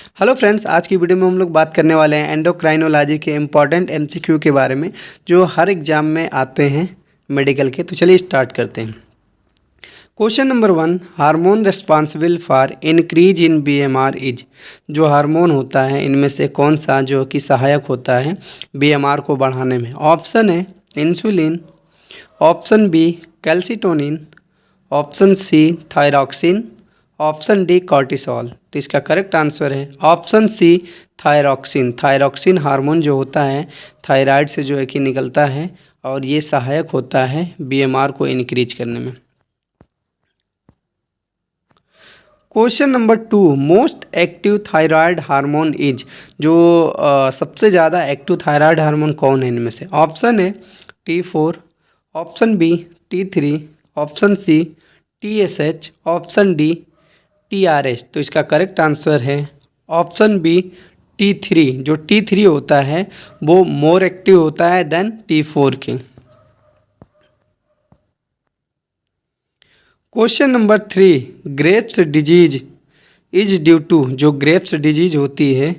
Hello friends, आज की video में हम लोग बात करने वाले हैं एंडोक्राइनोलॉजी के इम्पॉर्टेंट एमसीक्यू के बारे में जो हर एग्जाम में आते हैं मेडिकल के। तो चलिए स्टार्ट करते हैं। Question number 1, hormone responsible for increase in BMR is. जो हार्मोन होता है इनमें से कौन सा जो कि सहायक होता है बीएमआर को बढ़ाने में? ऑप्शन है insulin, option B calcitonin, option C thyroxine, option D cortisol. तो इसका करेक्ट आंसर है option C thyroxine. Thyroxine hormone जो होता है थायराइड से जो है कि निकलता है और ये सहायक होता है बीएमआर को इंक्रीज करने में। Question number 2, most active thyroid hormone is. जो सबसे ज़्यादा एक्टिव थायराइड हार्मोन कौन है इनमें से? ऑप्शन है T4, option B T3, option C TSH, option D TRH। तो इसका करेक्ट आंसर है ऑप्शन बी T3। जो T3 होता है वो मोर एक्टिव होता है देन T4 के। Question number 3, Graves disease is due to. जो ग्रेव्स डिजीज होती है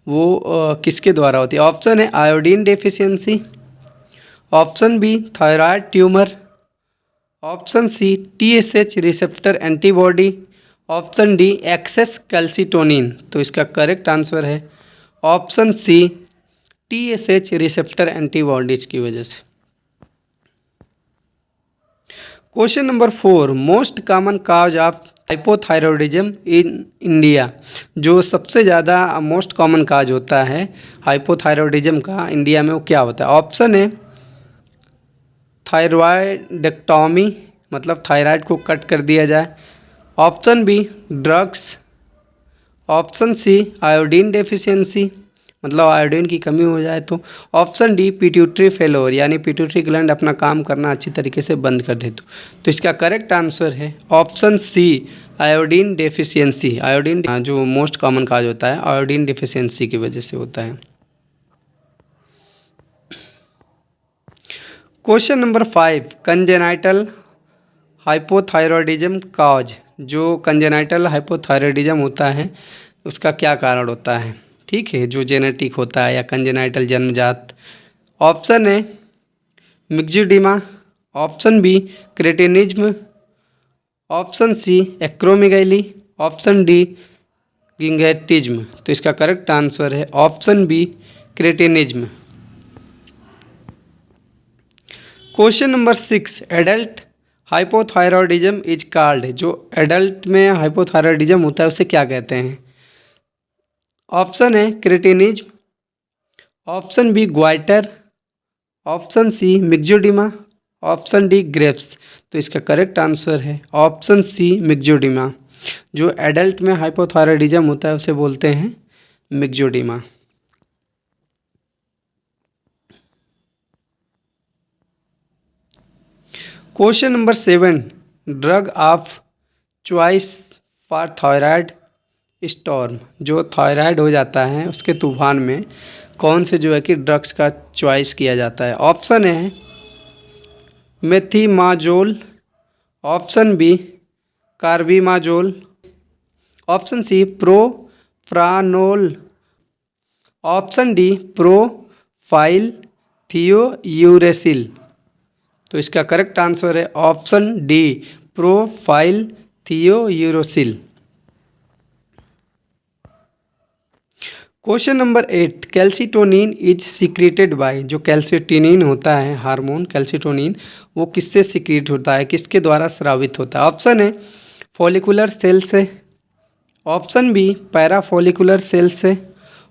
वो किसके द्वारा होती है? ऑप्शन है iodine deficiency, option B thyroid tumour, option C TSH receptor antibody, option D excess calcitonin. तो इसका करेक्ट आंसर है option C TSH receptor antibodies की वजह से। Question number 4, most common cause of hypothyroidism in India. जो सबसे ज़्यादा most common cause होता है हाइपोथायरॉयडिज्म का इंडिया में वो क्या होता है? ऑप्शन है थायरॉयडेक्टॉमी, मतलब थायराइड को कट कर दिया जाए, option B drugs, option C iodine deficiency, मतलब आयोडीन की कमी हो जाए तो, ऑप्शन डी पिट्यूटरी फेलोर, यानी पिट्यूटरी ग्लैंड अपना काम करना अच्छी तरीके से बंद कर दे तो इसका करेक्ट आंसर है option C iodine deficiency. Iodine जो मोस्ट कॉमन काज होता है आयोडीन डेफिशिएंसी की वजह से होता है। Question number 5, congenital hypothyroidism cause. जो कंजेनाइटल हाइपोथायरॉयडिज्म होता है उसका क्या कारण होता है? ठीक है, जो जेनेटिक होता है या कंजेनाइटल जन्मजात। ऑप्शन है myxoedema, option B cretinism, option C acromegaly, option D gigantism. तो इसका करेक्ट आंसर है option B cretinism. Question number 6, adult hypothyroidism is called. जो एडल्ट में हाइपोथायरॉयडिज्म होता है उसे क्या कहते हैं? ऑप्शन है cretinism, option B goitre, option C myxoedema, option D Graves. तो इसका करेक्ट आंसर है ऑप्शन सी मिक्सोडिमा। जो एडल्ट में हाइपोथायरॉयडिज्म होता है उसे बोलते हैं myxoedema. Question number 7, drug of choice for thyroid storm. जो थायराइड हो जाता है उसके तूफान में कौन से जो है कि ड्रग्स का चॉइस किया जाता है? ऑप्शन है methimazole, option B carbimazole, option C propranolol, option D propylthiouracil. तो इसका करेक्ट आंसर है option D propylthiouracil. Question number 8, calcitonin is secreted by. जो कैल्सिटोनिन होता है हार्मोन कैल्सिटोनिन वो किससे सीक्रेट होता है, किसके द्वारा स्रावित होता है? ऑप्शन है फॉलिकुलर सेल से, ऑप्शन बी पैराफॉलिकुलर सेल से,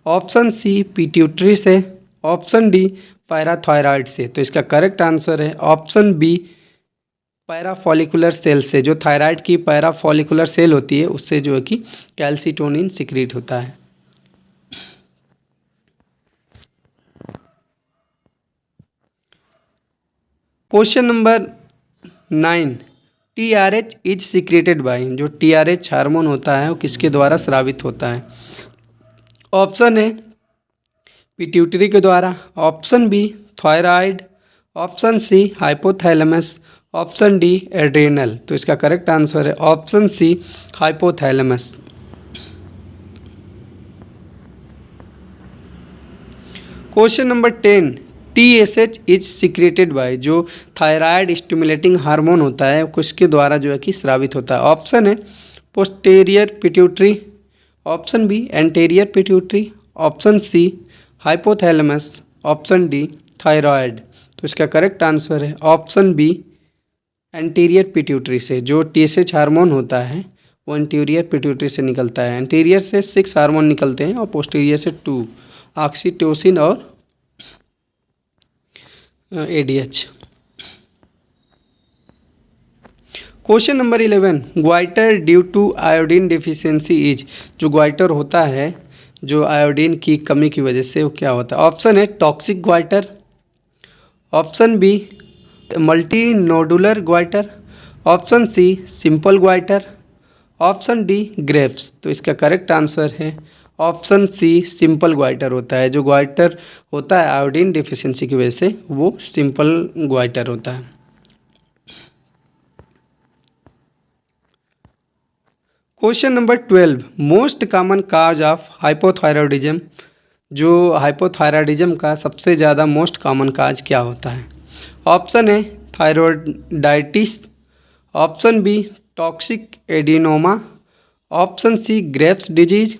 ऑप्शन सी पिट्यूटरी से, ऑप्शन डी पैराथायराइड से। तो इसका करेक्ट आंसर है ऑप्शन बी पैराफॉलिकुलर सेल से। जो थायराइड की पैराफॉलिकुलर सेल होती है उससे जो है कि कैल्सिटोनिन सीक्रेट होता है। Question number 9, TRH is secreted by. जो TRH हार्मोन होता है वो किसके द्वारा स्रावित होता है? ऑप्शन है पिट्यूटरी के द्वारा, option B thyroid, option C hypothalamus, option D adrenal. तो इसका करेक्ट आंसर है option C hypothalamus. Question number 10, TSH is secreted by, जो थायराइड स्टिमुलेटिंग हार्मोन होता है उसके द्वारा जो है कि स्रावित होता है। ऑप्शन है posterior pituitary, option B anterior pituitary, option C hypothalamus, option D thyroid. तो इसका करेक्ट आंसर है ऑप्शन बी एंटीरियर पिट्यूटरी से। जो TSH हार्मोन होता है वो एंटीरियर पिट्यूटरी से निकलता है। एंटीरियर से 6 हार्मोन निकलते हैं और पोस्टीरियर से 2, ऑक्सीटोसिन और ADH। Question number 11, goitre due to iodine deficiency is, जो ग्वाइटर होता है जो आयोडीन की कमी की वजह से वो क्या होता है। ऑप्शन है toxic goitre, option B multi nodular goitre, option C simple goitre, option D Graves. तो इसका करेक्ट आंसर है ऑप्शन सी सिंपल ग्वाइटर होता है। जो ग्वाइटर होता है आयोडीन डिफिशियंसी की वजह से वो सिंपल ग्वाइटर होता है। Question number 12, most common cause of hypothyroidism, जो हाइपोथायरॉयडिज्म का सबसे ज़्यादा मोस्ट कॉमन काज क्या होता है। ऑप्शन है thyroiditis, option B toxic adenoma, option C Graves disease,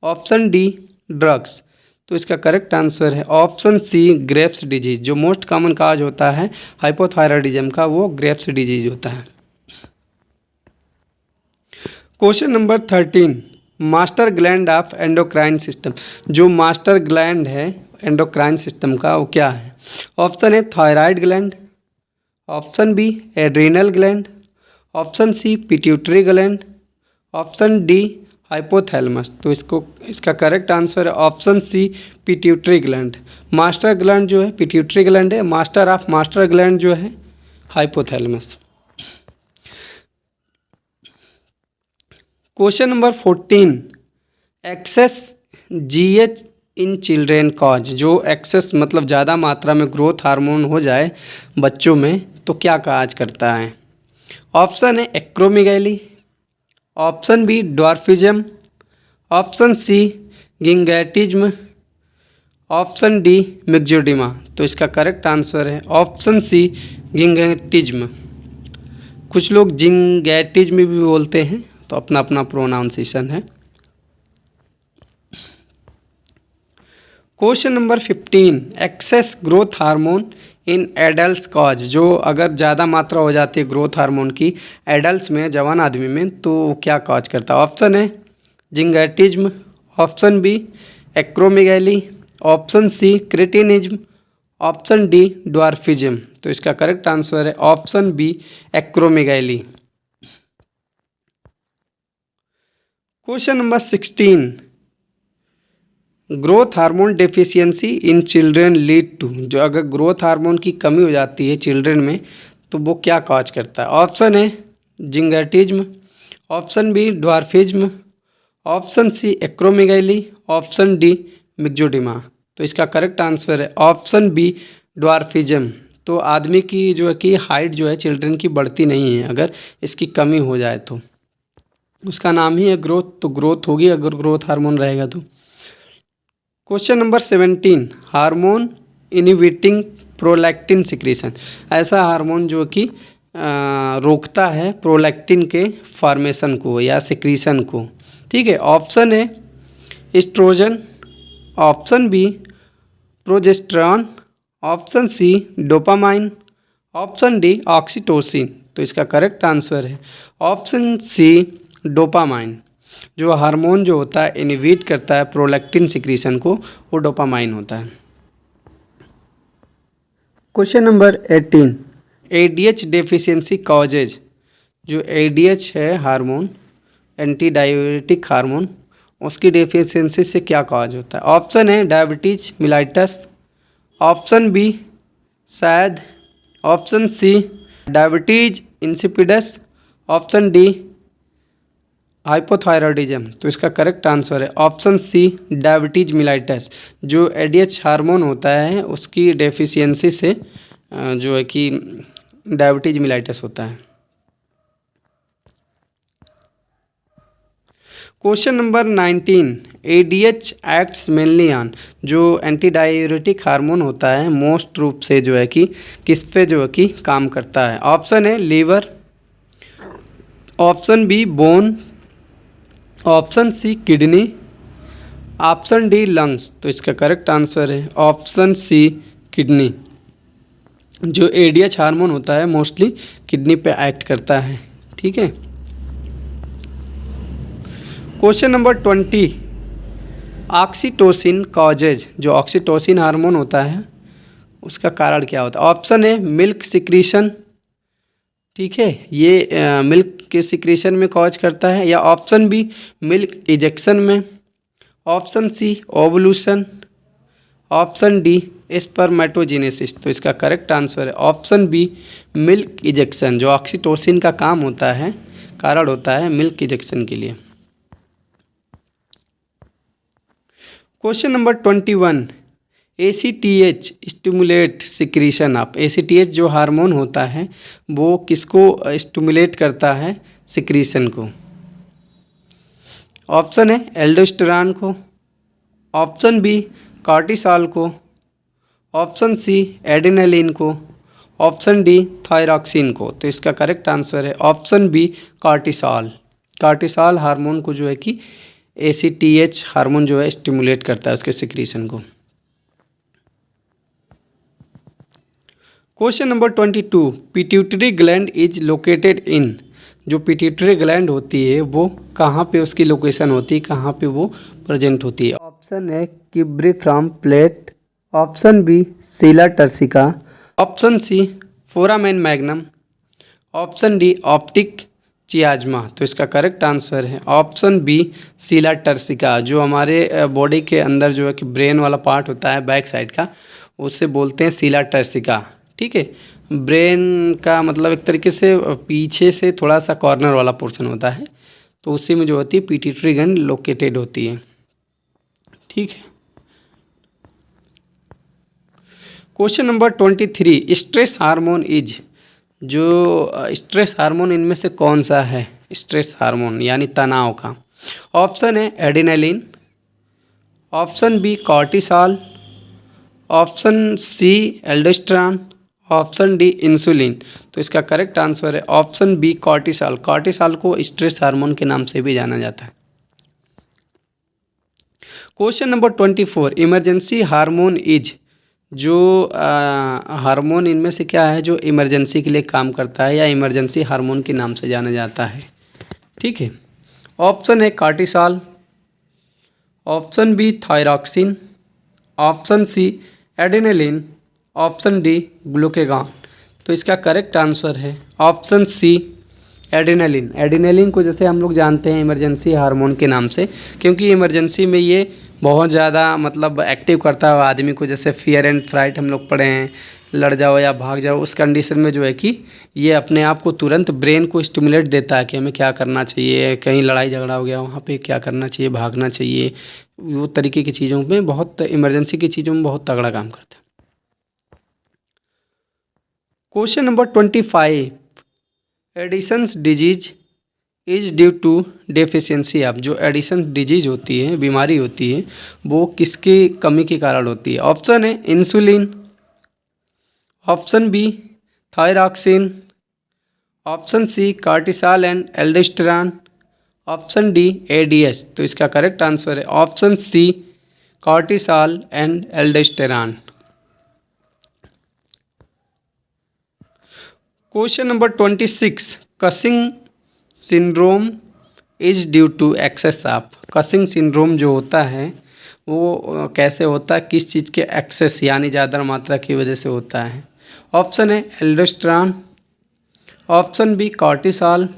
option D drugs. तो इसका करेक्ट आंसर है ऑप्शन सी ग्रेव्स डिजीज। जो मोस्ट कॉमन काज होता है हाइपोथायरॉयडिज्म का वो ग्रेव्स डिजीज होता है। Question number 13, master gland of endocrine system, जो मास्टर ग्लैंड है एंडोक्राइन सिस्टम का वो क्या है। ऑप्शन है thyroid gland, option B adrenal gland, option C pituitary gland, option D hypothalamus. तो इसका करेक्ट आंसर है option C pituitary gland. Master gland जो है पिट्यूटरी ग्लैंड है, मास्टर ऑफ मास्टर ग्लैंड जो है hypothalamus. Question number 14, excess GH in children cause, जो excess मतलब ज़्यादा मात्रा में ग्रोथ हार्मोन हो जाए बच्चों में तो क्या काज करता है। ऑप्शन है acromegaly, option B dwarfism, option सी गिंगैटिज्म, ऑप्शन डी मिक्सोडिमा। तो इसका करेक्ट आंसर है ऑप्शन सी गिंगैटिज्म। कुछ लोग जिंगैटिज्म भी बोलते हैं, तो अपना अपना प्रोनाउंसिएशन है। Question number 15, excess growth hormone in adult cause, जो अगर ज़्यादा मात्रा हो जाती है ग्रोथ हार्मोन की एडल्ट में, जवान आदमी में, तो क्या कॉज करता है। ऑप्शन है gigantism, option B acromegaly, option C cretinism, option D dwarfism. तो इसका करेक्ट आंसर है option B acromegaly. Question number 16, growth hormone deficiency in children lead to, जो अगर ग्रोथ हार्मोन की कमी हो जाती है चिल्ड्रन में तो वो क्या कॉज करता है। ऑप्शन है gigantism, option B dwarfism, option C acromegaly, option D myxoedema. तो इसका करेक्ट आंसर है ऑप्शन बी ड्वार्फिज्म। तो आदमी की जो है कि हाइट जो है चिल्ड्रन की बढ़ती नहीं है अगर इसकी कमी हो जाए तो। उसका नाम ही है ग्रोथ, तो ग्रोथ होगी अगर ग्रोथ हार्मोन रहेगा तो। Question number 17, hormone inhibiting prolactin secretion, ऐसा हार्मोन जो कि रोकता है प्रोलैक्टिन के फॉर्मेशन को या सिक्रीशन को। ठीक है, ऑप्शन है estrogen, option B progesterone, option C dopamine, option D oxytocin. तो इसका करेक्ट आंसर है ऑप्शन सी डोपामाइन। जो हार्मोन जो होता है इनहिबिट करता है प्रोलैक्टिन सिक्रीशन को, वो डोपामाइन होता है। Question number 18, ADH deficiency causes, जो ADH है हार्मोन एंटी डायबिटिक हार्मोन, उसकी डेफिशिएंसी से क्या कॉज होता है। ऑप्शन है डायबिटीज मिलाइटस, ऑप्शन बी शायद, option C diabetes insipidus, option D hypothyroidism. तो इसका करेक्ट आंसर है ऑप्शन सी डायबिटीज मिलाइटस। जो ADH हार्मोन होता है उसकी डेफिशिएंसी से जो है कि डायबिटीज मिलाइटस होता है। Question number 19, ADH acts mainly on, जो एंटी डाययूरेटिक हार्मोन होता है मोस्ट रूप से जो है कि किस पे जो है कि काम करता है। ऑप्शन है liver, option B bone, option C kidney, option D lungs. तो इसका करेक्ट आंसर है ऑप्शन सी किडनी। जो ADH हार्मोन होता है मोस्टली किडनी पे एक्ट करता है। ठीक है। क्वेश्चन नंबर 20, ऑक्सीटोसिन कॉजेज, जो ऑक्सीटोसिन हार्मोन होता है उसका कारण क्या होता है। ऑप्शन है मिल्क सिक्रीशन, ठीक है, ये मिल्क के सिक्रीशन में कॉज करता है, या ऑप्शन बी मिल्क इजेक्शन में, option C ovulation, option D spermatogenesis. तो इसका करेक्ट आंसर है ऑप्शन बी मिल्क इजेक्शन। जो ऑक्सीटोसिन का काम होता है, कारण होता है मिल्क इजेक्शन के लिए। Question number 21, ACTH stimulate secretion of. ACTH जो हार्मोन होता है वो किसको स्टिमुलेट करता है, सिक्रीशन को। ऑप्शन है एल्डोस्टेरॉन को, ऑप्शन बी कॉर्टिसॉल को, ऑप्शन सी एड्रेनलिन को, ऑप्शन डी थायरॉक्सिन को। तो इसका करेक्ट आंसर है option B cortisol. Cortisol hormone को जो है कि ACTH हार्मोन जो है स्टिमुलेट करता है उसके सिक्रीशन को। Question number 22, pituitary gland is located in. जो पिट्यूटरी ग्लैंड होती है वो कहाँ पे उसकी लोकेशन होती है, कहाँ पे वो प्रेजेंट होती है। ऑप्शन है cribriform plate, option B sella turcica, option C foramen magnum, option D optic chiasma. तो इसका करेक्ट आंसर है ऑप्शन बी सीला टर्सिका। जो हमारे बॉडी के अंदर जो है कि ब्रेन वाला पार्ट होता है बैक साइड का, उससे बोलते हैं सीला टर्सिका। ठीक है। ब्रेन का मतलब एक तरीके से पीछे से थोड़ा सा कॉर्नर वाला पोर्शन होता है, तो उसी में जो होती है पिट्यूटरी ग्लैंड लोकेटेड होती है। ठीक है। Question number 23, stress hormone is. जो स्ट्रेस हार्मोन इनमें से कौन सा है, स्ट्रेस हार्मोन यानी तनाव का। ऑप्शन है adrenaline, option B cortisol, option C aldosterone, option D insulin. तो इसका करेक्ट आंसर है ऑप्शन बी कॉर्टिसॉल। कॉर्टिसॉल को स्ट्रेस हार्मोन के नाम से भी जाना जाता है। Question number 24, emergency hormone is. जो हार्मोन इनमें से क्या है जो इमरजेंसी के लिए काम करता है या इमरजेंसी हार्मोन के नाम से जाना जाता है। ठीक है। ऑप्शन है cortisol, option B thyroxine, option C adrenaline, option D glucagon. तो इसका करेक्ट आंसर है ऑप्शन सी एड्रेनलिन। एड्रेनलिन को जैसे हम लोग जानते हैं इमरजेंसी हार्मोन के नाम से, क्योंकि इमरजेंसी में ये बहुत ज़्यादा मतलब एक्टिव करता है आदमी को। जैसे फियर एंड फ्राइट हम लोग पढ़े हैं, लड़ जाओ या भाग जाओ, उस कंडीशन में जो है कि ये अपने आप को तुरंत ब्रेन को स्टिमुलेट देता है कि हमें क्या करना चाहिए, कहीं लड़ाई झगड़ा हो गया वहाँ पे क्या करना चाहिए, भागना चाहिए। वो तरीके की चीज़ों में बहुत, इमरजेंसी की चीज़ों में बहुत तगड़ा काम करता है। Question number 25, Addison's disease is due to deficiency of. जो एडिसन डिजीज होती है, बीमारी होती है, वो किसकी कमी के कारण होती है। ऑप्शन है insulin, option B thyroxine, option C cortisol and aldosterone, option D ADH। तो इसका करेक्ट आंसर है option C cortisol and aldosterone. Question number 26, Cushing syndrome is due to excess of. Cushing syndrome जो होता है वो कैसे होता है, किस चीज़ के एक्सेस यानी ज़्यादा मात्रा की वजह से होता है। ऑप्शन है aldosterone, option B cortisol,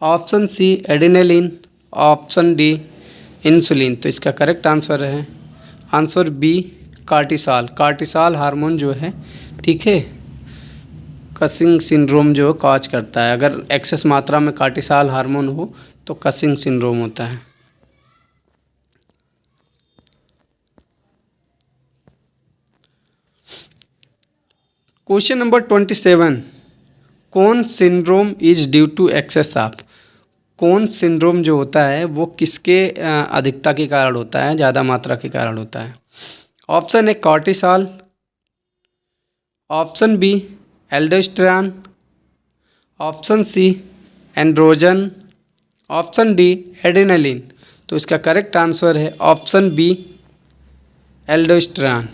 option C adrenaline, option D insulin. तो इसका करेक्ट आंसर है answer B cortisol. Cortisol hormone जो है, ठीक है, कसिंग सिंड्रोम जो कॉज करता है। अगर एक्सेस मात्रा में कॉर्टिसॉल हार्मोन हो तो कसिंग सिंड्रोम होता है। Question number 27, Conn syndrome is due to excess of. Conn syndrome जो होता है वो किसके अधिकता के कारण होता है, ज़्यादा मात्रा के कारण होता है? Option A cortisol, option B aldosterone, option C androgen, option D adrenaline. तो इसका करेक्ट आंसर है ऑप्शन बी एल्डोस्टेरॉन।